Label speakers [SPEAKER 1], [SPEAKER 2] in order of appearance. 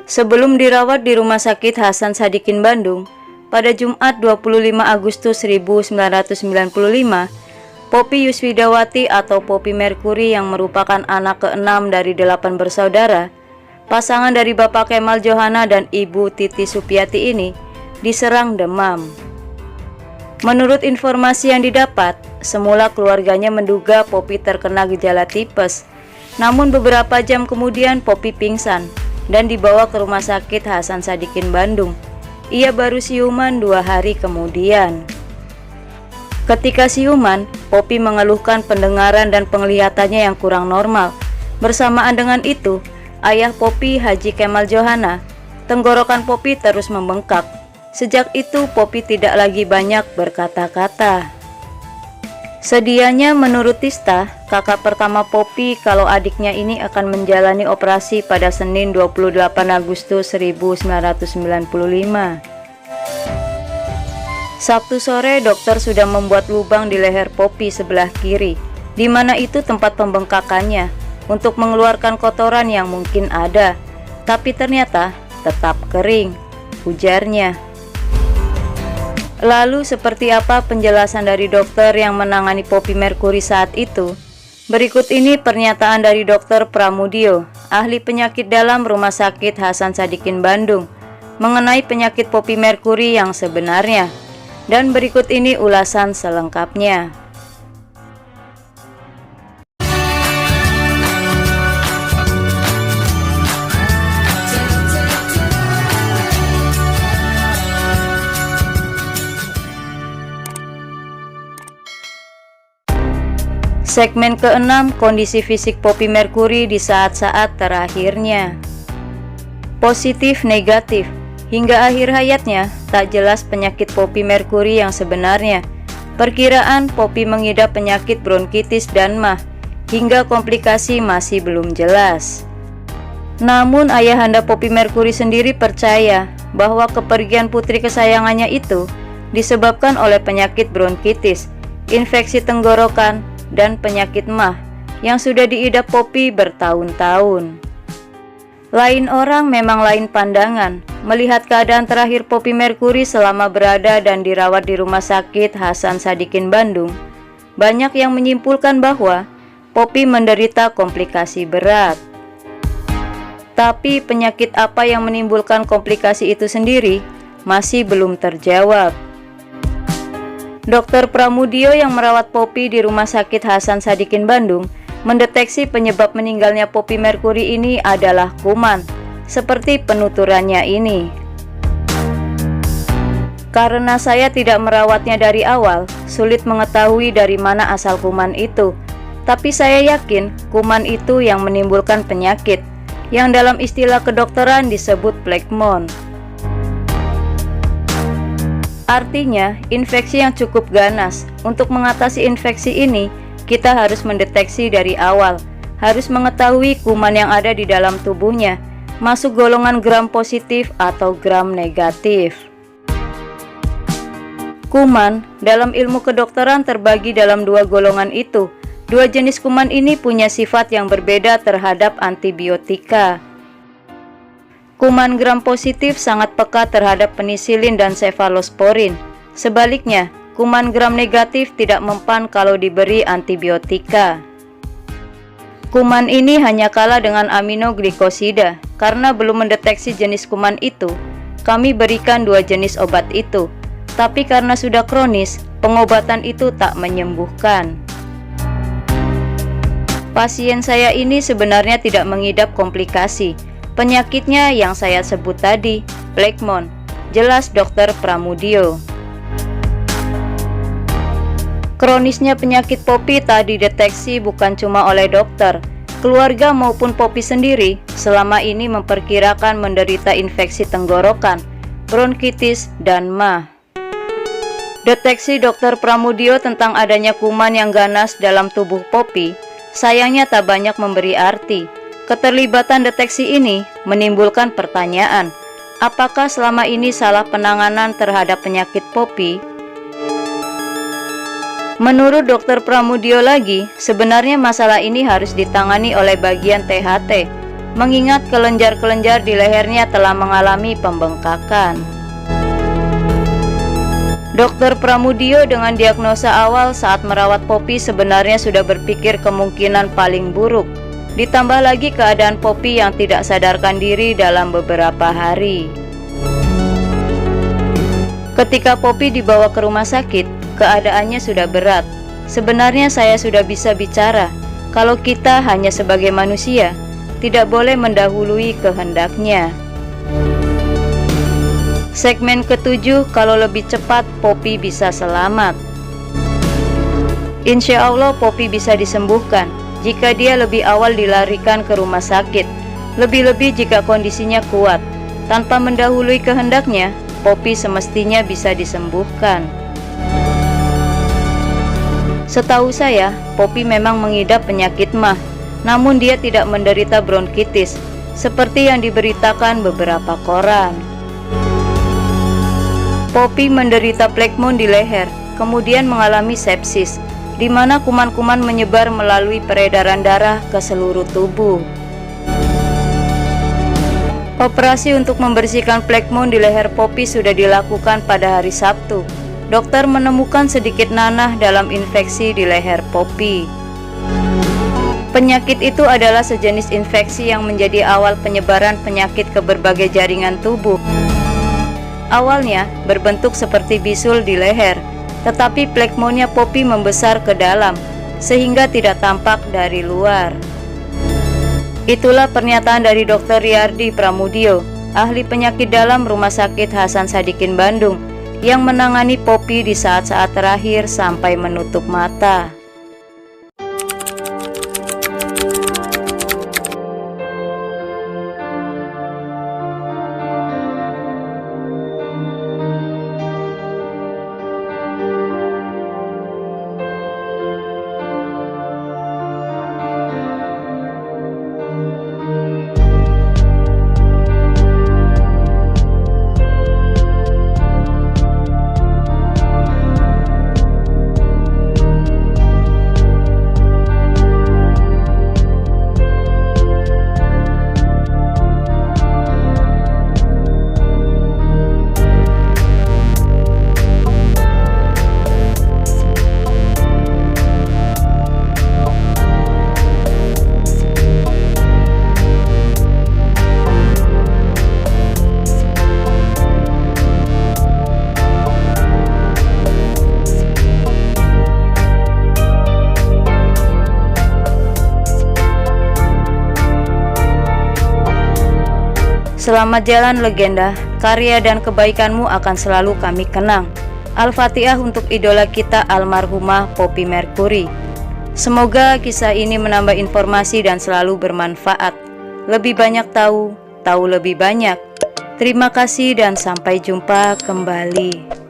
[SPEAKER 1] Sebelum dirawat di Rumah Sakit Hasan Sadikin Bandung, pada Jumat 25 Agustus 1995, Poppy Yuswidawati atau Poppy Mercury yang merupakan anak ke-6 dari 8 bersaudara, pasangan dari Bapak Kemal Johana dan Ibu Titi Supiati ini, diserang demam. Menurut informasi yang didapat, semula keluarganya menduga Poppy terkena gejala tipes. Namun beberapa jam kemudian Poppy pingsan dan dibawa ke Rumah Sakit Hasan Sadikin Bandung. Ia baru siuman 2 hari kemudian. Ketika siuman, Poppy mengeluhkan pendengaran dan penglihatannya yang kurang normal. Bersamaan dengan itu, ayah Poppy, Haji Kemal Johana, tenggorokan Poppy terus membengkak. Sejak itu Poppy tidak lagi banyak berkata-kata. Sedianya menurut Tista, kakak pertama Poppy, kalau adiknya ini akan menjalani operasi pada Senin 28 Agustus 1995. Sabtu sore dokter sudah membuat lubang di leher Poppy sebelah kiri, di mana itu tempat pembengkakannya, untuk mengeluarkan kotoran yang mungkin ada. Tapi ternyata tetap kering, ujarnya. Lalu seperti apa penjelasan dari dokter yang menangani Poppy Mercury saat itu? Berikut ini pernyataan dari Dr. Pramudio, ahli penyakit dalam Rumah Sakit Hasan Sadikin Bandung, mengenai penyakit Poppy Mercury yang sebenarnya. Dan berikut ini ulasan selengkapnya. Segmen ke-6, kondisi fisik Poppy Mercury di saat-saat terakhirnya. Positif negatif. Hingga akhir hayatnya, tak jelas penyakit Poppy Mercury yang sebenarnya. Perkiraan Poppy mengidap penyakit bronkitis dan MAH, hingga komplikasi masih belum jelas. Namun ayahanda Poppy Mercury sendiri percaya bahwa kepergian putri kesayangannya itu disebabkan oleh penyakit bronkitis, infeksi tenggorokan, dan penyakit MAH yang sudah diidap Poppy bertahun-tahun. Lain orang memang lain pandangan. Melihat keadaan terakhir Poppy Mercury selama berada dan dirawat di Rumah Sakit Hasan Sadikin Bandung, banyak yang menyimpulkan bahwa Poppy menderita komplikasi berat. Tapi penyakit apa yang menimbulkan komplikasi itu sendiri masih belum terjawab. Dr. Pramudio yang merawat Poppy di Rumah Sakit Hasan Sadikin Bandung mendeteksi penyebab meninggalnya Poppy Mercury ini adalah kuman, seperti penuturannya ini. Karena saya tidak merawatnya dari awal, sulit mengetahui dari mana asal kuman itu. Tapi saya yakin kuman itu yang menimbulkan penyakit, yang dalam istilah kedokteran disebut phlegmon. Artinya, infeksi yang cukup ganas. Untuk mengatasi infeksi ini, kita harus mendeteksi dari awal, harus mengetahui kuman yang ada di dalam tubuhnya, masuk golongan gram positif atau gram negatif. Kuman dalam ilmu kedokteran terbagi dalam 2 golongan itu. 2 jenis kuman ini punya sifat yang berbeda terhadap antibiotika. Kuman gram positif sangat peka terhadap penisilin dan cefalosporin. Sebaliknya, kuman gram negatif tidak mempan kalau diberi antibiotika. Kuman ini hanya kalah dengan aminoglikosida. Karena belum mendeteksi jenis kuman itu, kami berikan 2 jenis obat itu. Tapi karena sudah kronis, pengobatan itu tak menyembuhkan. Pasien saya ini sebenarnya tidak mengidap komplikasi. Penyakitnya yang saya sebut tadi, phlegmon, jelas Dr. Pramudio. Kronisnya penyakit Poppy tak dideteksi bukan cuma oleh dokter. Keluarga maupun Poppy sendiri selama ini memperkirakan menderita infeksi tenggorokan, bronkitis, dan MAH. Deteksi Dr. Pramudio tentang adanya kuman yang ganas dalam tubuh Poppy sayangnya tak banyak memberi arti. Keterlibatan deteksi ini menimbulkan pertanyaan, apakah selama ini salah penanganan terhadap penyakit Poppy? Menurut Dr. Pramudio lagi, sebenarnya masalah ini harus ditangani oleh bagian THT, mengingat kelenjar-kelenjar di lehernya telah mengalami pembengkakan. Dr. Pramudio dengan diagnosa awal saat merawat Poppy sebenarnya sudah berpikir kemungkinan paling buruk. Ditambah lagi keadaan Poppy yang tidak sadarkan diri dalam beberapa hari. Ketika Poppy dibawa ke rumah sakit, keadaannya sudah berat. Sebenarnya saya sudah bisa bicara. Kalau kita hanya sebagai manusia, tidak boleh mendahului kehendaknya. Segmen ketujuh, kalau lebih cepat Poppy bisa selamat. Insya Allah Poppy bisa disembuhkan jika dia lebih awal dilarikan ke rumah sakit, lebih-lebih jika kondisinya kuat. Tanpa mendahului kehendaknya, Poppy semestinya bisa disembuhkan. Setahu saya, Poppy memang mengidap penyakit MAH, namun dia tidak menderita bronkitis, seperti yang diberitakan beberapa koran. Poppy menderita plekmon di leher, kemudian mengalami sepsis, di mana kuman-kuman menyebar melalui peredaran darah ke seluruh tubuh. Operasi untuk membersihkan plekmon di leher Poppy sudah dilakukan pada hari Sabtu. Dokter menemukan sedikit nanah dalam infeksi di leher Poppy. Penyakit itu adalah sejenis infeksi yang menjadi awal penyebaran penyakit ke berbagai jaringan tubuh. Awalnya berbentuk seperti bisul di leher, tetapi plekmonnya Poppy membesar ke dalam, sehingga tidak tampak dari luar. Itulah pernyataan dari Dr. Riyardi Pramudio, ahli penyakit dalam Rumah Sakit Hasan Sadikin Bandung, yang menangani Poppy di saat-saat terakhir sampai menutup mata. Selamat jalan legenda, karya dan kebaikanmu akan selalu kami kenang. Al-Fatihah untuk idola kita almarhumah Poppy Mercury. Semoga kisah ini menambah informasi dan selalu bermanfaat. Lebih banyak tahu, tahu lebih banyak. Terima kasih dan sampai jumpa kembali.